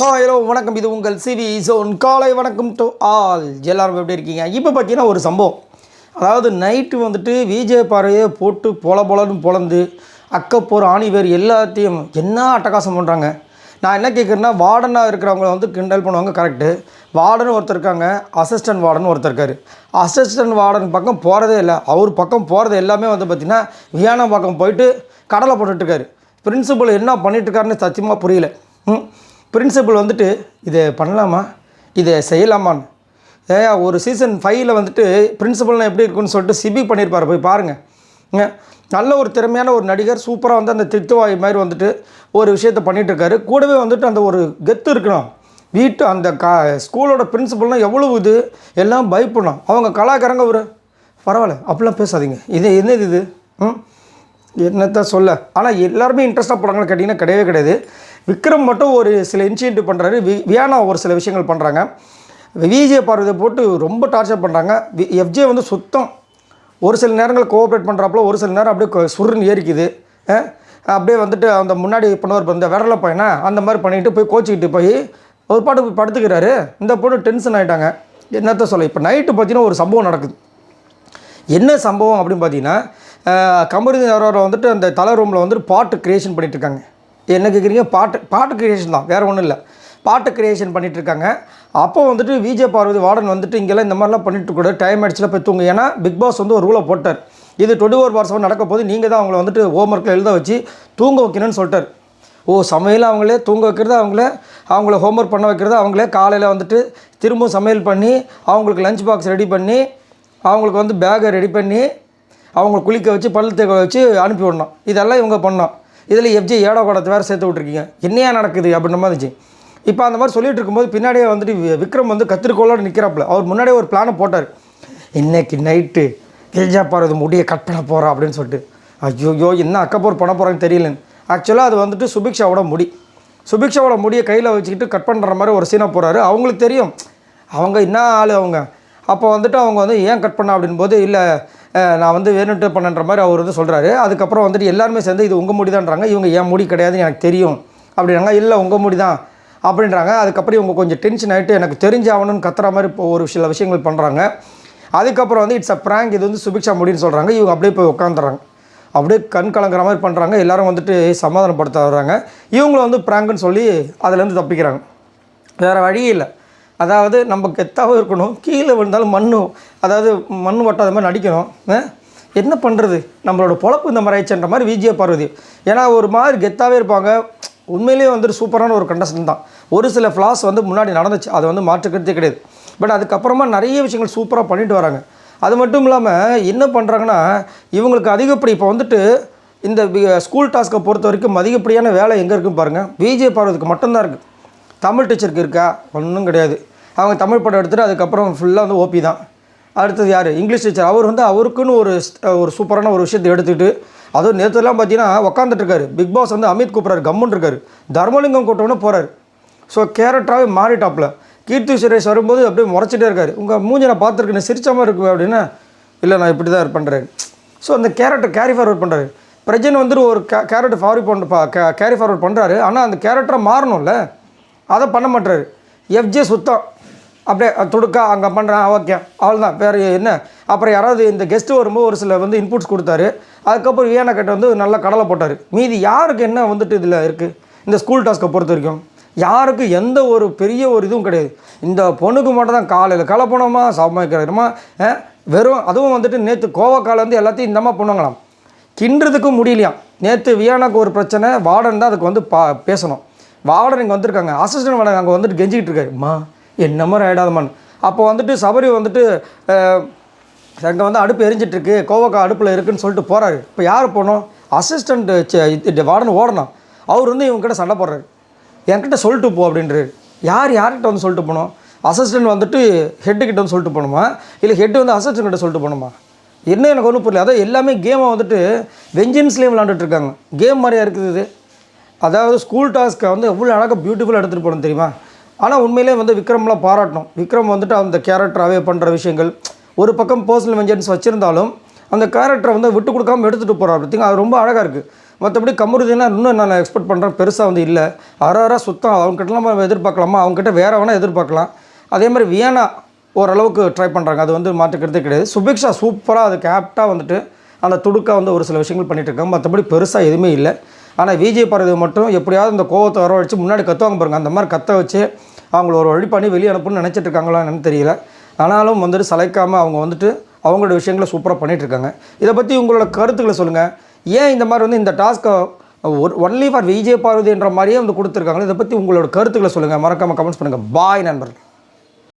Hello வணக்கம். இது உங்கள் சிவி ஜோன். காலை வணக்கம் டு ஆல். எல்லாரும் எப்படி இருக்கீங்க? இப்போ பார்த்தீங்கன்னா ஒரு சம்பவம். அதாவது நைட்டு வந்துட்டு விஜய் பாறையை போட்டு பொலன்னு பொழந்து அக்கப்போர் ஆணிவேர் எல்லாத்தையும் என்ன அட்டகாசம் பண்ணுறாங்க. நான் என்ன கேட்குறேன்னா, வார்டனாக இருக்கிறவங்கள வந்து கிண்டல் பண்ணுவாங்க, கரெக்டு. வார்டன் ஒருத்தர் இருக்காங்க, அசிஸ்டன்ட் வார்டன் ஒருத்தர் இருக்கார். அசிஸ்டன்ட் வார்டன் பக்கம் போகிறதே இல்லை. அவர் பக்கம் போகிறது எல்லாமே வந்து பார்த்திங்கன்னா வியானா பக்கம் போயிட்டு கடலை போட்டுட்ருக்காரு. பிரின்சிபல் என்ன பண்ணிட்டுருக்காருன்னு சத்தியமாக புரியல. பிரின்சிபல் வந்துட்டு இதை பண்ணலாமா, இதை செய்யலாமான்னு ஒரு சீசன் 5ல் வந்துட்டு பிரின்சிபல்னால் எப்படி இருக்குன்னு சொல்லிட்டு சிபி பண்ணியிருப்பார், போய் பாருங்கள். நல்ல ஒரு திறமையான ஒரு நடிகர், சூப்பராக வந்து அந்த தித்துவாய் மாதிரி வந்துட்டு ஒரு விஷயத்தை பண்ணிகிட்ருக்காரு. கூடவே வந்துட்டு அந்த ஒரு கெத்து இருக்கணும். அந்த ஸ்கூலோட பிரின்சிபல்னால் எவ்வளோ இது எல்லாம் பயப்படணும். அவங்க கலாக்காரங்க ஒரு பரவாயில்ல அப்படிலாம் பேசாதீங்க, இது என்னது இது என்னத்தான் சொல்ல. ஆனால் எல்லாருமே இன்ட்ரெஸ்ட்டாக போகிறாங்கன்னு கேட்டிங்கன்னா கிடையவே கிடையாது. விக்ரம் மட்டும் ஒரு சில இனிஷியேட்டிவ் பண்ணுறாரு. வியானா ஒரு சில விஷயங்கள் பண்ணுறாங்க. விஜய் பார்வதியை போட்டு ரொம்ப டார்ச்சர் பண்ணுறாங்க. எஃப்ஜே வந்து சுத்தம் ஒரு சில நேரங்கள் கோஆப்ரேட் பண்ணுறாப்புல, ஒரு சில நேரம் அப்படியே சுருன்னு ஏறிக்குது. அப்படியே வந்துட்டு அந்த முன்னாடி பண்ணுவார் இந்த விரல பையனா அந்த மாதிரி பண்ணிவிட்டு போய் கோச்சிக்கிட்டு போய் ஒரு பாட்டு போய் படுத்துக்கிறாரு. இந்த போட்டு டென்ஷன் ஆகிட்டாங்க. என்னத்த சொல்ல. இப்போ நைட்டு பார்த்தீங்கன்னா ஒரு சம்பவம் நடக்குது. என்ன சம்பவம் அப்படின்னு பார்த்தீங்கன்னா, கமருதீன் அவரை வந்துட்டு அந்த தலை ரூமில் வந்துட்டு பாட்டு க்ரியேஷன் பண்ணிகிட்ருக்காங்க. என்ன கேட்குறீங்க? பாட்டு க்ரியேஷன் தான், வேறு ஒன்றும் இல்லை. பாட்டு க்ரியேஷன் பண்ணிகிட்ருக்காங்க. அப்போ வந்துட்டு விஜய் பார்வதி வார்டன் வந்துட்டு இங்கெல்லாம் இந்த மாதிரிலாம் பண்ணிட்டு கூட டைம் ஆகிடுச்சுல போய் தூங்க. ஏன்னா பிக் பாஸ் வந்து ஒரு ரூலை போட்டார். இது 24 hours நடக்க போது நீங்கள் தான் அவங்கள வந்துட்டு ஹோம்ஒர்க்கில் எழுத வச்சு தூங்க வைக்கணும்னு சொல்லிட்டார். சமையல் அவங்களே, தூங்க வைக்கிறது அவங்கள ஹோம்ஒர்க் பண்ண வைக்கிறது அவங்களே, காலையில் வந்துட்டு திரும்ப சமையல் பண்ணி அவங்களுக்கு லஞ்ச் பாக்ஸ் ரெடி பண்ணி அவங்களுக்கு வந்து பேகை ரெடி பண்ணி அவங்கள குளிக்க வச்சு பல் தேக்க வச்சு அனுப்பி விடணும். இதெல்லாம் இவங்க பண்ணோம். இதில் எஃப்ஜே ஏடா கூடத்தை வேறு சேர்த்து விட்ருக்கீங்க, என்னையா நடக்குது அப்படின்ற மாதிரி இருந்துச்சு. இப்போ அந்த மாதிரி சொல்லிகிட்டு இருக்கும்போது பின்னாடியே வந்துட்டு விக்ரம் வந்து கத்திரிக்கோளோடு நிற்கிறாப்புல. அவர் முன்னாடியே ஒரு பிளானை போட்டார். இன்றைக்கி நைட்டு விஜய் பார்வதி முடியை கட் பண்ண போகிறா அப்படின்னு சொல்லிட்டு. ஐயோ என்ன அக்கப்போர் பண்ண போகிறான்னு தெரியலன்னு. ஆக்சுவலாக அது வந்துட்டு சுபிக்ஷாவோட முடியை கையில் வச்சுக்கிட்டு கட் பண்ணுற மாதிரி ஒரு சீனாக போகிறாரு. அவங்களுக்கு தெரியும் அவங்க என்ன ஆள் அவங்க. அப்போ வந்துட்டு அவங்க வந்து ஏன் கட் பண்ண அப்படின்போது, இல்லை நான் வந்து வேணுன்ட்டு பண்ணுன்ற மாதிரி அவர் வந்து சொல்கிறாரு. அதுக்கப்புறம் வந்துட்டு எல்லாருமே சேர்ந்து இது உங்கள் முடி தான்றாங்க. இவங்க ஏன் முடி கிடையாதுன்னு எனக்கு தெரியும் அப்படின்றாங்க. இல்லை உங்கள் முடி தான் அப்படின்றாங்க. அதுக்கப்புறம் இவங்க கொஞ்சம் டென்ஷன் ஆகிட்டு எனக்கு தெரிஞ்சாகணும்னு கத்துற மாதிரி இப்போ ஒரு சில விஷயங்கள் பண்ணுறாங்க. அதுக்கப்புறம் வந்து இட்ஸ் அ ப்ராங்க், இது வந்து சுபிக்ஷா முடின்னு சொல்கிறாங்க. இவங்க அப்படியே போய் உட்காந்துறாங்க. அப்படியே கண் கலங்குற மாதிரி பண்ணுறாங்க. எல்லோரும் வந்துட்டு சமாதானப்படுத்த வர்றாங்க. இவங்களும் வந்து ப்ராங்குன்னு சொல்லி அதுலேருந்து தப்பிக்கிறாங்க. வேறு வழி இல்லை. அதாவது நம்ம கெத்தாகவும் இருக்கணும், கீழே விழுந்தாலும் மண் வட்டாத மாதிரி நடிக்கணும். என்ன பண்ணுறது, நம்மளோட பொழப்பு இந்த மாதிரி ஆயிடுச்சுன்ற மாதிரி விஜய் பார்வதி. ஏன்னா ஒரு மாதிரி கெத்தாகவே இருப்பாங்க. உண்மையிலேயே வந்துட்டு சூப்பரான ஒரு கண்டஸ்டன்ட் தான். ஒரு சில ஃப்ளாஸ் வந்து முன்னாடி நடந்துச்சு, அதை வந்து மாற்றுக்கிறதே கிடையாது. பட் அதுக்கப்புறமா நிறைய விஷயங்கள் சூப்பராக பண்ணிட்டு வராங்க. அது மட்டும் இல்லாமல் என்ன பண்ணுறாங்கன்னா, இவங்களுக்கு அதிகப்படி இப்போ வந்துட்டு இந்த ஸ்கூல் டாஸ்க்கை பொறுத்த வரைக்கும் அதிகப்படியான வேலை எங்கே இருக்குன்னு பாருங்கள். விஜய் பார்வதிக்கு மட்டும்தான் இருக்குது. தமிழ் டீச்சருக்கு இருக்கா? ஒன்றும் கிடையாது. அவங்க தமிழ் படம் எடுத்துகிட்டு அதுக்கப்புறம் ஃபுல்லாக வந்து ஓபி தான். அடுத்தது யார்? English teacher. அவர் வந்து அவருக்குன்னு ஒரு சூப்பரான ஒரு விஷயத்தை எடுத்துக்கிட்டு, அதுவும் நேற்றுலாம் பார்த்தீங்கன்னா உட்காந்துட்ருக்காரு. பிக் பாஸ் வந்து அமித் கூப்பிட்றாரு, கம்முன்னு இருக்காரு. தர்மலிங்கம் கூட்டோன்னு போகிறார். ஸோ கேரக்டராகவே மாறிட்டாப்பில். கீர்த்தி சுரேஷ் வரும்போது அப்படியே முறைச்சிட்டே இருக்காரு. உங்கள் மூஞ்சி நான் பார்த்துருக்கேன், சிரிச்ச மாதிரி இருக்குது அப்படின்னா, இல்லை நான் இப்படி தான் பண்ணுறேன். ஸோ அந்த கேரக்டர் கேரி ஃபார்வர்ட் பண்ணுறாரு. பிரஜன் வந்துட்டு ஒரு கேரக்டர் கேரி ஃபார்வர்ட் பண்ணுறாரு. ஆனால் அந்த கேரக்டரை மாறணும்ல, அதை பண்ண மாட்டாரு. எஃப்ஜே சுத்தம் அப்படியே துடுக்கா அங்கே பண்ணுறேன், ஓகே அவ்வளோதான், வேறு என்ன. அப்புறம் யாராவது இந்த கெஸ்ட்டு வரும்போது ஒரு சில வந்து இன்புட்ஸ் கொடுத்தாரு. அதுக்கப்புறம் வியானா கிட்ட வந்து நல்லா கடலை போட்டார். மீதி யாருக்கு என்ன வந்துட்டு இதில் இருக்குது? இந்த ஸ்கூல் டாஸ்க்கை பொறுத்த வரைக்கும் யாருக்கு எந்த ஒரு பெரிய ஒரு இதுவும் கிடையாது. இந்த பொண்ணுக்கு மட்டும் தான் காலையில் கலப்பணமா சமைக்கிறமா வெறும். அதுவும் வந்துட்டு நேற்று கோவக்கால வந்து எல்லாத்தையும் இந்த மாதிரி பண்ணுவாங்களாம், கிண்டுறதுக்கும் முடியலையாம். நேற்று வியானாக்கு ஒரு பிரச்சனை, வார்டன் தான் அதுக்கு வந்து பேசணும். வார்டன் இங்கே வந்திருக்காங்க, அசிஸ்டன்ட் வார்டன் அங்கே வந்துட்டு கெஞ்சிக்கிட்டு இருக்காருமா என்ன மாதிரி ஆகிடாதமான்னு. அப்போ வந்துட்டு சபரி வந்துட்டு அங்கே வந்து அடுப்பு எரிஞ்சிட்ருக்கு, கோவக்காய் அடுப்பில் இருக்குதுன்னு சொல்லிட்டு போகிறாரு. இப்போ யார் போகணும்? அசிஸ்டண்ட் வார்டன் ஓடணும். அவர் வந்து இவங்ககிட்ட சண்டை போடுறாரு. என்கிட்ட சொல்லிட்டு போ அப்படின்றாரு. யார்கிட்ட வந்து சொல்லிட்டு போகணும்? அசிஸ்டண்ட் வந்துட்டு ஹெட்டுக்கிட்ட வந்து சொல்லிட்டு போகணுமா, இல்லை ஹெட்டு வந்து அசிஸ்டன்ட் கிட்ட சொல்லிட்டு போகணுமா? என்ன எனக்கு ஒன்றும் புரியல. அதாவது எல்லாமே கேமை வந்துட்டு வெஞ்சன்ஸ்லேயே விளாண்டுட்ருக்காங்க. கேம் மாதிரியாக இருக்குது இது. அதாவது ஸ்கூல் டாஸ்க்கை வந்து எவ்வளோ அழகாக பியூட்டிஃபுல்லாக எடுத்துகிட்டு போகணும் தெரியுமா? ஆனால் உண்மையிலே வந்து விக்ரம்லாம் பாராட்டணும். விக்ரம் வந்துட்டு அந்த கேரக்டராகவே பண்ணுற விஷயங்கள், ஒரு பக்கம் பர்சனல் வெஞ்சன்ஸ் வச்சுருந்தாலும் அந்த கேரக்டரை வந்து விட்டு கொடுக்காமல் எடுத்துகிட்டு போகிறார். பார்த்திங்க, அது ரொம்ப அழகாக இருக்குது. மற்றபடி கமருதீனா இன்னும் நான் எக்ஸ்பெக்ட் பண்ணுறேன் பெருசாக வந்து இல்லை. அரை சுத்தம் அவங்ககிட்டலாம் நம்ம எதிர்பார்க்கலாமா, அவங்ககிட்ட வேறு வேணால் எதிர்பார்க்கலாம். அதே மாதிரி வியனா ஓரளவுக்கு ட்ரை பண்ணுறாங்க, அது வந்து மாற்றுக்கிறதே கிடையாது. சுபிக்ஷா சூப்பராக அதுக்கு ஆப்டாக வந்துட்டு அந்த துடுக்காக வந்து ஒரு சில விஷயங்கள் பண்ணிகிட்டு இருக்காங்க. மற்றபடி பெருசாக எதுவுமே இல்லை. ஆனால் விஜய் பார்வதி மட்டும் எப்படியாவது இந்த கோவத்தை வரவழைச்சு முன்னாடி கற்றுவாங்க பாருங்கள், அந்த மாதிரி கற்ற வச்சு அவங்கள ஒரு வழி பண்ணி வெளியே அனுப்புன்னு நினச்சிட்டு இருக்காங்களா என்னன்னு தெரியல. ஆனாலும் வந்துட்டு சளைக்காமல் அவங்க வந்துட்டு அவங்களோட விஷயங்களை சூப்பராக பண்ணிகிட்ருக்காங்க. இதை பற்றி உங்களோட கருத்துக்களை சொல்லுங்கள். ஏன் இந்த மாதிரி வந்து இந்த டாஸ்க்கை ஒன்லி ஃபார் விஜய் பார்வதின்ற மாதிரியே வந்து கொடுத்துருக்காங்களோ, இதை பற்றி உங்களோட கருத்துக்களை சொல்லுங்கள். மறக்காமல் கமெண்ட்ஸ் பண்ணுங்கள். பாய் நண்பர்கள்.